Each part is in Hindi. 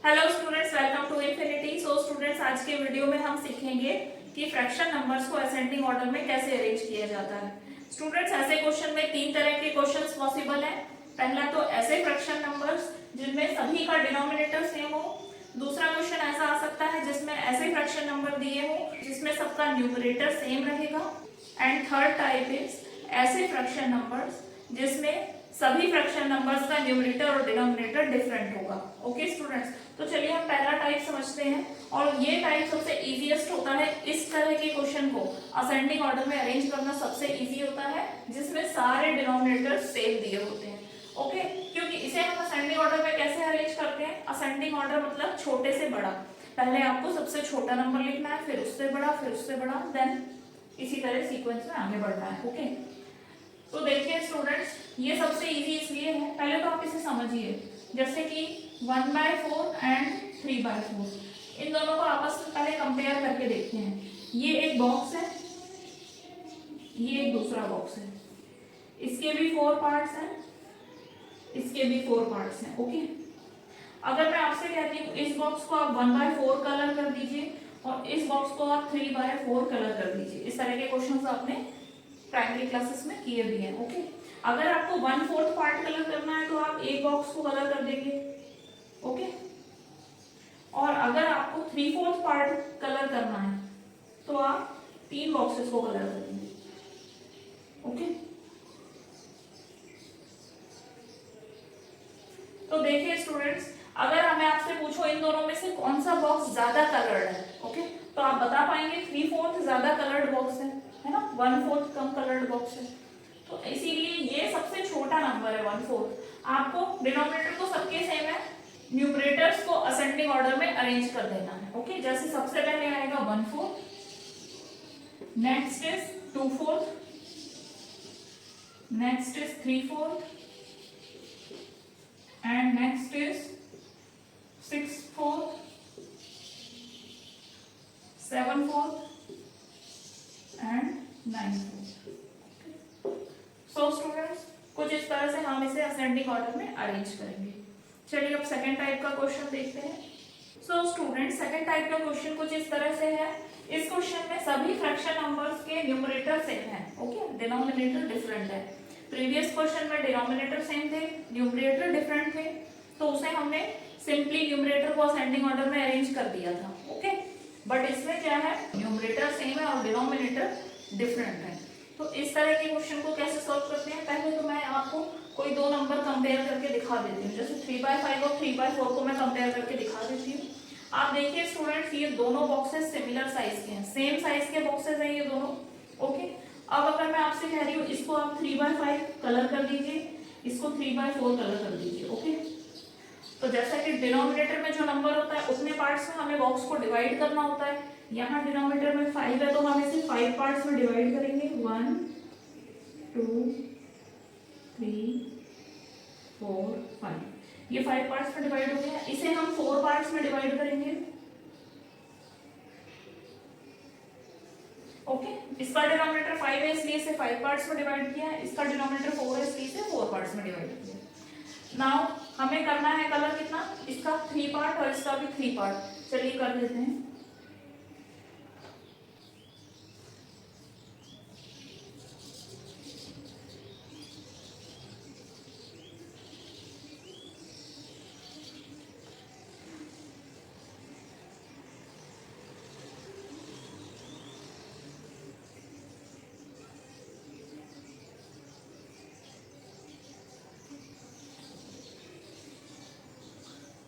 Hello students, welcome to infinity. So students, आज के वीडियो में हम सीखेंगे कि फ्रैक्शन नंबर्स को असेंडिंग ऑर्डर में कैसे अरेंज किया जाता है। स्टूडेंट्स, ऐसे क्वेश्चन में तीन तरह के क्वेश्चंस पॉसिबल हैं। पहला तो ऐसे फ्रैक्शन नंबर्स जिनमें सभी का डिनोमिनेटर सेम हो। दूसरा क्वेश्चन ऐसा आ सकता है जिसमें ऐसे फ्रैक्शन नंबर दिए हो जिसमें सबका न्यूमरेटर सेम रहेगा। एंड थर्ड टाइप इज ऐसे फ्रैक्शन नंबर्स जिसमें सभी फ्रैक्शन नंबर्स का न्यूमरेटर और डिनोमिनेटर डिफरेंट होगा। ओके स्टूडेंट्स, तो चलिए हम पहला टाइप समझते हैं। और ये टाइप सबसे इजीएस्ट होता है। इस तरह के क्वेश्चन को असेंडिंग ऑर्डर में अरेंज करना सबसे इजी होता है जिसमें सारे डिनोमिनेटर सेम दिए होते हैं। ओके, क्योंकि इसे हम असेंडिंग ऑर्डर में कैसे अरेंज करते हैं? असेंडिंग ऑर्डर मतलब छोटे से बड़ा। पहले आपको सबसे छोटा नंबर लिखना है, फिर उससे बड़ा, फिर उससे बड़ा, देन इसी तरह सीक्वेंस में आगे बढ़ना है। ओके, तो देखिए स्टूडेंट्स, ये सबसे इजी इसलिए है, पहले तो आप इसे समझिए। जैसे कि 1/4 एंड 3/4, इन दोनों को आपस में पहले कंपेयर करके देखते हैं। ये एक बॉक्स है, ये एक दूसरा बॉक्स है। इसके भी 4 पार्ट्स हैं, इसके भी 4 पार्ट्स हैं। ओके, अगर मैं आपसे कहती हूँ इस बॉक्स को आप 1/4 कलर कर दीजिए और इस बॉक्स को आप 3/4 कलर कर दीजिए। इस तरह के क्वेश्चंस आपने प्राइमरी क्लासेस में किए भी हैं। ओके, अगर आपको 1/4 पार्ट कलर करना है तो आप एक बॉक्स को कलर कर देंगे। ओके, और अगर आपको 3/4 पार्ट कलर करना है तो आप 3 बॉक्सेस को कलर कर देंगे। ओके, तो देखिए स्टूडेंट्स, अगर हमें आपसे पूछो इन दोनों में से कौन सा बॉक्स ज्यादा कलर्ड है, ओके, तो आप बता पाएंगे 3/4 ज्यादा कलर्ड बॉक्स है ना, 1/4 कम कलर्ड बॉक्स है। तो इसीलिए ये सबसे छोटा नंबर है 1/4। आपको डिनोमिनेटर तो सबके सेम है, न्यूमरेटर्स को असेंडिंग ऑर्डर में अरेंज कर देना है। ओके, जैसे सबसे पहले आएगा 1/4, next is 2/4, next is 3/4 and next is 6/4, 7/4 and 9/4। So students, कुछ इस तरह से हम इसे असेंडिंग ऑर्डर में अरेंज करेंगे। चलिए अब सेकंड टाइप का क्वेश्चन देखते हैं। सो स्टूडेंट, सेकंड टाइप का क्वेश्चन कुछ इस तरह से है। इस क्वेश्चन में सभी फ्रैक्शन नंबर्स के न्यूमरेटर सेम है, ओके, डिनोमिनेटर डिफरेंट है। प्रीवियस क्वेश्चन में डिनोमिनेटर सेम थे, न्यूमरेटर डिफरेंट थे, तो उसे हमने सिंपली न्यूमरेटर को असेंडिंग ऑर्डर में अरेंज कर दिया था। ओके, बट इसमें क्या है, न्यूमरेटर सेम है और डिनोमिनेटर डिफरेंट है। तो इस तरह के क्वेश्चन को कैसे सॉल्व करते हैं? पहले तो मैं आपको कोई दो नंबर कंपेयर करके दिखा देती हूँ। जैसे 3/5 और 3/4 को मैं कंपेयर करके दिखा देती हूँ। आप देखिए स्टूडेंट्स, ये दोनों बॉक्सेस सिमिलर साइज के हैं, सेम साइज के बॉक्सेस हैं ये दोनों। ओके, अब अगर मैं आपसे कह रही हूँ इसको आप 3/5 कलर कर दीजिए, इसको 3/4 कलर कर दीजिए। ओके, तो जैसा कि डिनोमिनेटर में जो नंबर होता है उतने पार्ट्स में हमें बॉक्स को डिवाइड करना होता है। यहाँ डिनोमिनेटर में 5 है तो हम इसे 5 पार्ट्स में डिवाइड करेंगे। 1 2 3 4 5, ये 5 पार्ट्स में डिवाइड हो गया। इसे हम 4 पार्ट्स में डिवाइड करेंगे। ओके, इसका डिनोमिनेटर 5 है इसलिए इसे 5 पार्ट्स में डिवाइड किया है, इसका डिनोमिनेटर 4 है इसलिए इसे 4 पार्ट्स में डिवाइड किया। नाउ हमें करना है कलर कितना, इसका 3 पार्ट और इसका भी 3 पार्ट। चलिए कर देते हैं।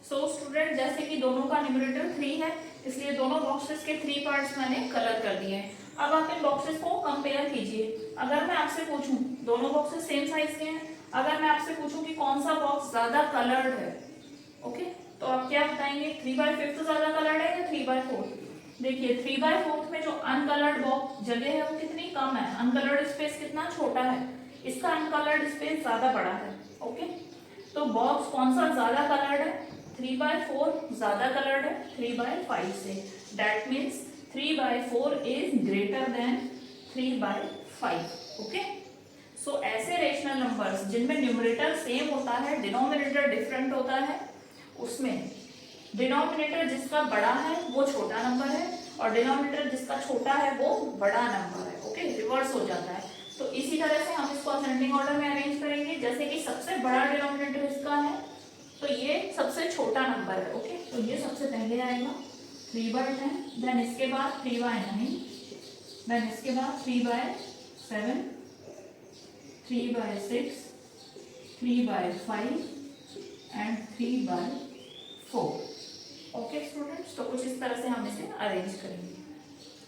सो स्टूडेंट, जैसे कि दोनों का न्यूमरेटर 3 है इसलिए दोनों बॉक्सेस के 3 पार्ट्स मैंने कलर कर दिए हैं। अब आप इन बॉक्सेस को कंपेयर कीजिए। अगर मैं आपसे पूछूं, दोनों बॉक्सेस सेम साइज के हैं, अगर मैं आपसे पूछूं कि कौन सा बॉक्स ज्यादा कलर्ड है, ओके, तो आप क्या बताएंगे? 3/5 ज्यादा कलर्ड है या 3/4? देखिए 3/4 में जो अनकलर्ड बॉक्स जगह है वो कितनी कम है, अनकलर्ड स्पेस कितना छोटा है, इसका अनकलर्ड स्पेस ज्यादा बड़ा है। ओके, तो बॉक्स कौन सा ज्यादा कलर्ड है? 3/4 ज्यादा कलर्ड है 3/5 से। That means 3/4 is greater than 3/5। Okay, so ऐसे रेशनल नंबर्स जिनमें न्यूमरेटर सेम होता है, डिनोमिनेटर डिफरेंट होता है, उसमें डिनोमिनेटर जिसका बड़ा है वो छोटा नंबर है और डिनोमिनेटर जिसका छोटा है वो बड़ा नंबर है। ओके, रिवर्स हो जाता है। तो इसी तरह से हम इसको असेंडिंग ऑर्डर में अरेंज करेंगे। जैसे कि सबसे बड़ा डिनोमिनेटर इसका है तो ये सबसे छोटा नंबर है। ओके, तो ये सबसे पहले आएगा 3/10, देन इसके बाद 3/9, देन इसके बाद 3/7, 3/6, 3/5 एंड 3/4। ओके स्टूडेंट्स, तो कुछ इस तरह से हम इसे अरेंज करेंगे।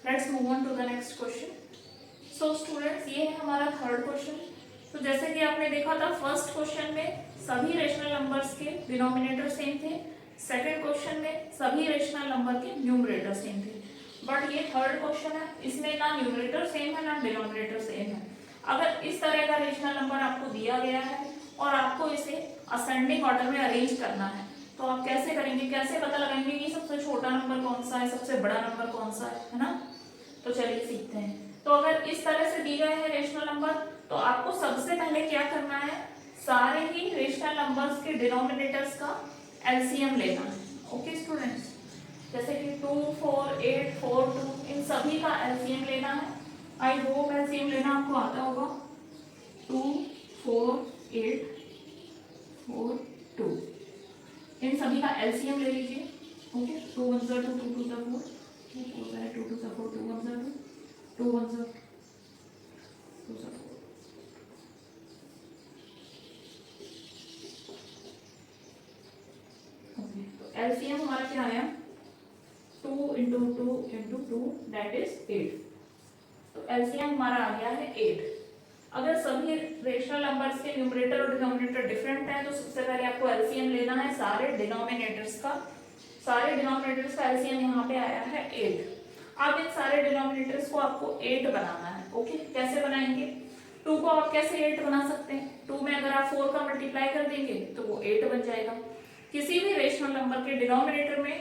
Let's move on to the next question. So students, ये है हमारा थर्ड क्वेश्चन। तो जैसे कि आपने देखा था फर्स्ट क्वेश्चन में सभी रेशनल नंबर्स के डिनोमिनेटर सेम थे, सेकंड क्वेश्चन में सभी रेशनल नंबर के न्यूमरेटर सेम थे। बट ये थर्ड क्वेश्चन है, इसमें ना न्यूमरेटर सेम है ना डिनोमिनेटर सेम है। अगर इस तरह का रेशनल नंबर आपको दिया गया है और आपको इसे असेंडिंग ऑर्डर में अरेंज करना है तो आप कैसे करेंगे, कैसे पता लगाएंगे कि सबसे छोटा नंबर कौन सा है, सबसे बड़ा नंबर कौन सा है ना? तो चलिए सीखते हैं। तो अगर इस तरह से दी गए हैं रेशनल नंबर तो आपको सबसे पहले क्या करना है, सारे ही रेशनल नंबर्स के डिनोमिनेटर्स का एलसीएम लेना है। ओके स्टूडेंट्स, जैसे कि 2, 4, 8, 4, 2 इन सभी का एलसीएम लेना है। आई होप एलसीएम लेना आपको आता होगा। 2, 4, 8, 4, 2 इन सभी का एलसीएम ले लीजिए। ओके, 2 1 2 2 2 4 2 2 2 4 2 1 2 2 1 2 4। एलसीएम हमारा क्या आया, 2 × 2 × 2 दैट इज 8। तो एलसीएम हमारा आ गया है 8। अगर सभी रेशनल नंबर्स के न्यूमरेटर और डिनोमिनेटर डिफरेंट है तो सबसे पहले आपको एलसीएम लेना है सारे डिनोमिनेटर्स का। सारे डिनोमिनेटर्स का एलसीएम यहाँ पे आया है 8। अब इन सारे डिनोमिनेटर्स को आपको 8 बनाना है। ओके, कैसे बनाएंगे? 2 को आप कैसे 8 बना सकते हैं? 2 में अगर आप 4 का मल्टीप्लाई कर देंगे तो वो 8 बन जाएगा। किसी भी रेशनल नंबर के डिनोमिनेटर में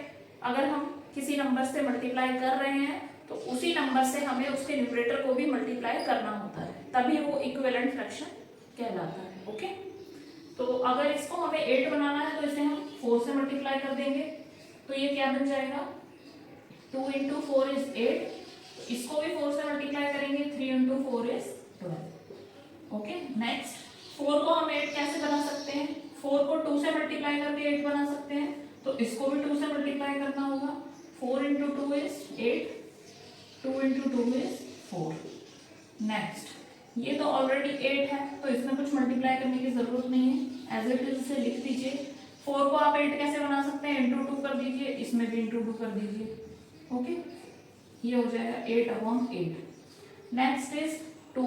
अगर हम किसी नंबर से मल्टीप्लाई कर रहे हैं तो उसी नंबर से हमें उसके न्यूमरेटर को भी मल्टीप्लाई करना होता है, तभी वो इक्विवेलेंट फ्रैक्शन कहलाता है। ओके, तो अगर इसको हमें 8 बनाना है तो इसे हम 4 से मल्टीप्लाई कर देंगे तो ये क्या बन जाएगा, 2 × 4 is 8। तो इसको भी 4 से मल्टीप्लाई करेंगे, 3 × 4 is 12। ओके, नेक्स्ट 4 को हम 8 कैसे बना सकते हैं? 4 को 2 से मल्टीप्लाई करके 8 बना सकते हैं, तो इसको भी 2 से मल्टीप्लाई करना होगा। 4 × 2 is 8, 2 × 2 is 4। नेक्स्ट, ये तो ऑलरेडी 8 है तो इसमें कुछ मल्टीप्लाई करने की जरूरत नहीं है, एज इट इज इसे लिख दीजिए। 4 को आप 8 कैसे बना सकते हैं, × 2 कर दीजिए, इसमें भी × 2 कर दीजिए। ओके, ये हो जाएगा 8/8। नेक्स्ट इज 2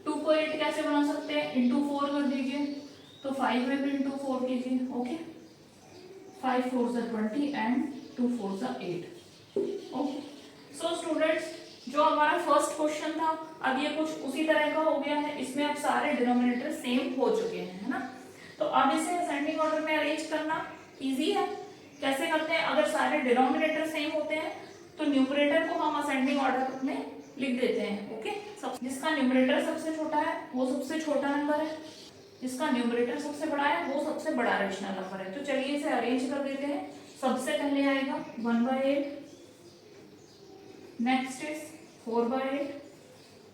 को 8 कैसे बना सकते हैं, × 4 कर दीजिए, तो 5 में भी × 4 कीजिए। Okay, 5 4s are 20 and 2 4s are 8। Okay, so students, जो हमारा फर्स्ट क्वेश्चन था अब ये कुछ उसी तरह का हो गया है। इसमें अब सारे डिनोमिनेटर सेम हो चुके हैं, है ना? तो अब इसे असेंडिंग ऑर्डर में अरेंज करना इजी है। कैसे करते हैं? अगर सारे डिनोमिनेटर सेम होते हैं तो न्यूमरेटर को हम असेंडिंग ऑर्डर में लिख देते हैं। ओके, जिसका न्यूमरेटर सबसे छोटा है वो सबसे छोटा नंबर है, जिसका न्यूमरेटर सबसे बड़ा है वो सबसे बड़ा रेशनल नंबर है। तो चलिए इसे अरेंज कर देते हैं। सबसे पहले आएगा 1/8, next is 4/8,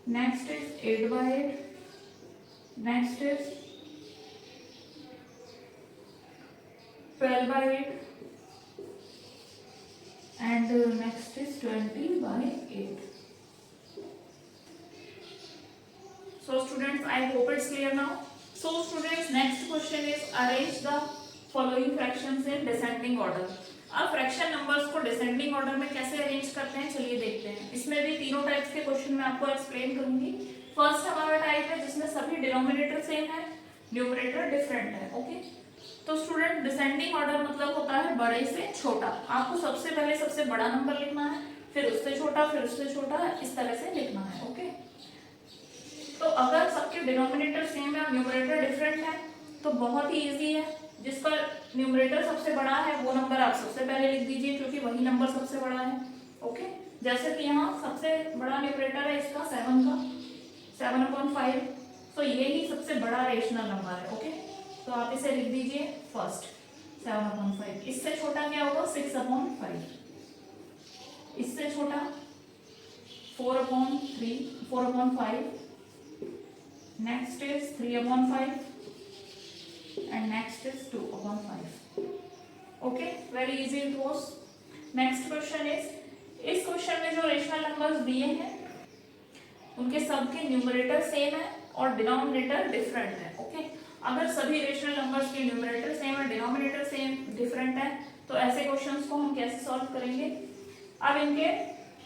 next is 8/8, next is 12/8 and next is 20/8. So students, I hope it's clear now. So students, next question is arrange the following fractions in descending order. अब फ्रैक्शन नंबर्स को डिसेंडिंग ऑर्डर में कैसे अरेंज करते हैं चलिए देखते हैं। इसमें भी तीनों टाइप्स के क्वेश्चन मैं आपको एक्सप्लेन करूंगी। फर्स्ट हमारा टाइप है जिसमें सभी डिनोमिनेटर सेम है, न्यूमरेटर डिफरेंट है। ओके, तो स्टूडेंट डिसेंडिंग ऑर्डर मतलब होता है बड़े से छोटा। आपको सबसे पहले सबसे बड़ा नंबर लिखना है, फिर उससे छोटा, फिर उससे छोटा, इस तरह से लिखना है। ओके, तो अगर सबके डिनोमिनेटर सेम है और न्यूमरेटर डिफरेंट है तो बहुत ही इजी है। जिसका न्यूमरेटर सबसे बड़ा है वो नंबर आप सबसे पहले लिख दीजिए क्योंकि वही नंबर सबसे बड़ा है। ओके, जैसे कि यहाँ सबसे बड़ा न्यूमरेटर है इसका 7 का 7/5, तो ये ही सबसे बड़ा रेशनल नंबर है। ओके, तो आप इसे लिख दीजिए फर्स्ट 7/5। इससे छोटा क्या होगा 6/5। इससे छोटा 4/3 4/5। Next is 3/5 and next is 2/5. Okay, very easy it was. Next question is, इस क्वेश्चन में जो रेशनल नंबर्स दिए हैं उनके सबके न्यूमरेटर सेम है और डिनोमिनेटर डिफरेंट है। ओके, अगर सभी रेशनल नंबर्स के न्यूमरेटर सेम है, डिनोमिनेटर सेम डिफरेंट है, तो ऐसे क्वेश्चंस को हम कैसे सॉल्व करेंगे? अब इनके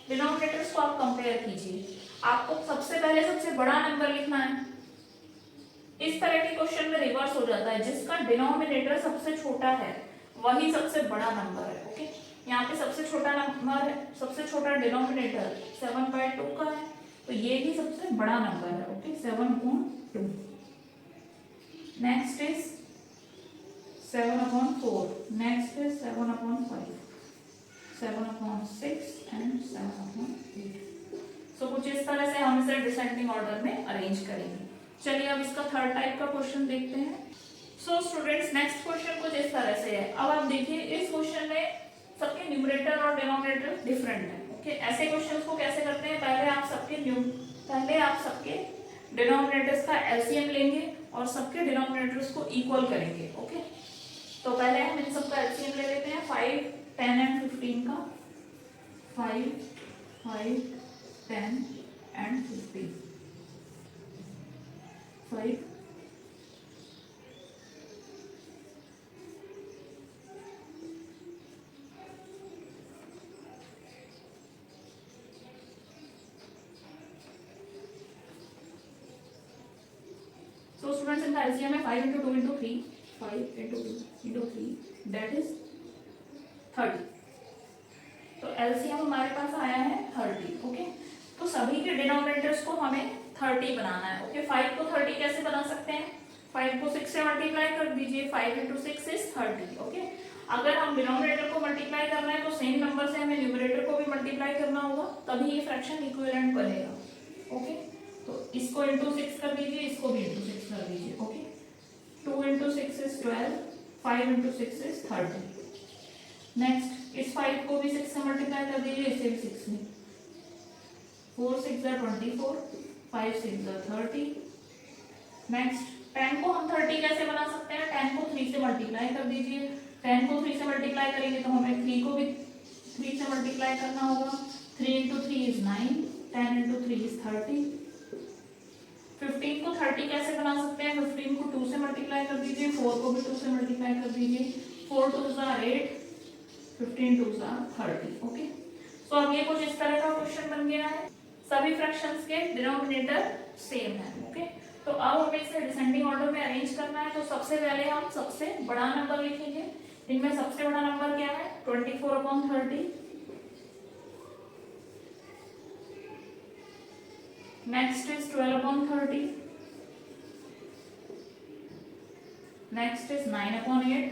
डिनोमिनेटर्स को आप कंपेयर कीजिए। आपको सबसे पहले सबसे बड़ा नंबर लिखना है। इस तरह के क्वेश्चन में रिवर्स हो जाता है, जिसका डिनोमिनेटर सबसे छोटा है वही सबसे बड़ा नंबर है। ओके, यहाँ पे सबसे छोटा नंबर है, सबसे छोटा डिनोमिनेटर 7/2 का है, तो ये ही सबसे बड़ा नंबर है। Okay, 7/2। Next is 7/4, next is 7/5, 7/6 and 7/8। सो कुछ इस तरह से हम इसे डिसेंडिंग ऑर्डर में अरेंज करेंगे। चलिए अब इसका थर्ड टाइप का क्वेश्चन देखते हैं। सो स्टूडेंट्स, नेक्स्ट क्वेश्चन कुछ इस तरह से है। अब आप देखिए, इस क्वेश्चन में सबके न्यूमरेटर और डिनोमिनेटर डिफरेंट है। ओके, ऐसे क्वेश्चंस को कैसे करते हैं? पहले आप सबके डिनोमिनेटर्स का एलसीएम लेंगे और सबके डिनोमिनेटर्स को इक्वल करेंगे। ओके, तो पहले हम इन सबका एलसीएम ले लेते हैं 5, 10 एंड 15 का। 5, 5, 10 and 15। 5, so students, in the LCM है 5 into 2 into 3, 5 into 2 into 3, that is 30। तो LCM हमारे पास आया है 30। ओके, तो सभी के डिनोमिनेटर्स को हमें 30 बनाना है। ओके, 5 को 30 कैसे बना सकते हैं? 5 को 6 से मल्टीप्लाई कर दीजिए, 5 into 6 is 30। ओके, अगर हम डिनोमिनेटर को मल्टीप्लाई करना है तो सेम नंबर से हमें न्यूमरेटर को भी मल्टीप्लाई करना होगा, तभी ये फ्रैक्शन इक्विवेलेंट बनेगा। ओके, तो इसको into 6 कर दीजिए, इसको भी into 6 कर दीजिए। Okay, 2 into 6 is 12, 5 into 6 is 30। Next, इस 5 को भी 6 से मल्टीप्लाई कर दीजिए, इसे भी 6 में। 4 6 are 24, 5 6 are 30। नेक्स्ट, 10 को हम 30 कैसे बना सकते हैं? 10 को 3 से मल्टीप्लाई कर दीजिए। 10 को 3 से मल्टीप्लाई करेंगे तो हमें 3 को भी 3 से मल्टीप्लाई करना होगा। 3 into 3 is 9, 10 into 3 is 30। 15 को 30 कैसे बना सकते हैं? 15 को 2 से मल्टीप्लाई कर दीजिए, 4 को भी 2 से मल्टीप्लाई कर दीजिए। 4 2s are 8, 15 2s are 30। Okay, तो अब ये कुछ इस तरह का क्वेश्चन बन गया है। सभी फ्रैक्शंस के डिनोमिनेटर सेम है। ओके, तो अब हमें इसे डिसेंडिंग ऑर्डर में अरेंज करना है। तो सबसे पहले हम सबसे बड़ा नंबर लिखेंगे। इनमें सबसे बड़ा नंबर क्या है? 24/30। Next is 12/30। Next is 9/8,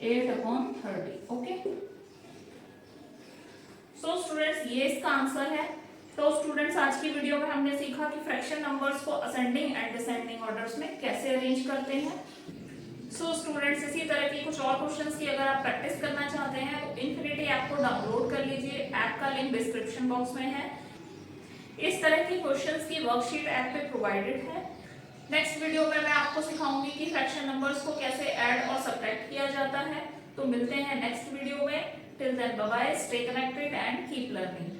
8/30। Okay, so students, ये इसका आंसर है। तो स्टूडेंट्स, आज की वीडियो में हमने सीखा कि फ्रैक्शन नंबर्स को असेंडिंग एंड डिसेंडिंग ऑर्डर्स में कैसे अरेंज करते हैं। सो स्टूडेंट्स, इसी तरह की कुछ और क्वेश्चंस की अगर आप प्रैक्टिस करना चाहते हैं तो इन्फिनिटी ऐप को डाउनलोड कर लीजिए। ऐप का लिंक डिस्क्रिप्शन बॉक्स में है। इस तरह की क्वेश्चंस की वर्कशीट ऐप पे प्रोवाइडेड है। नेक्स्ट वीडियो में मैं आपको सिखाऊंगी कि फ्रैक्शन नंबर्स को कैसे ऐड और सब्ट्रैक्ट किया जाता है। तो मिलते हैं नेक्स्ट वीडियो में। Till then bye bye, stay connected and keep learning.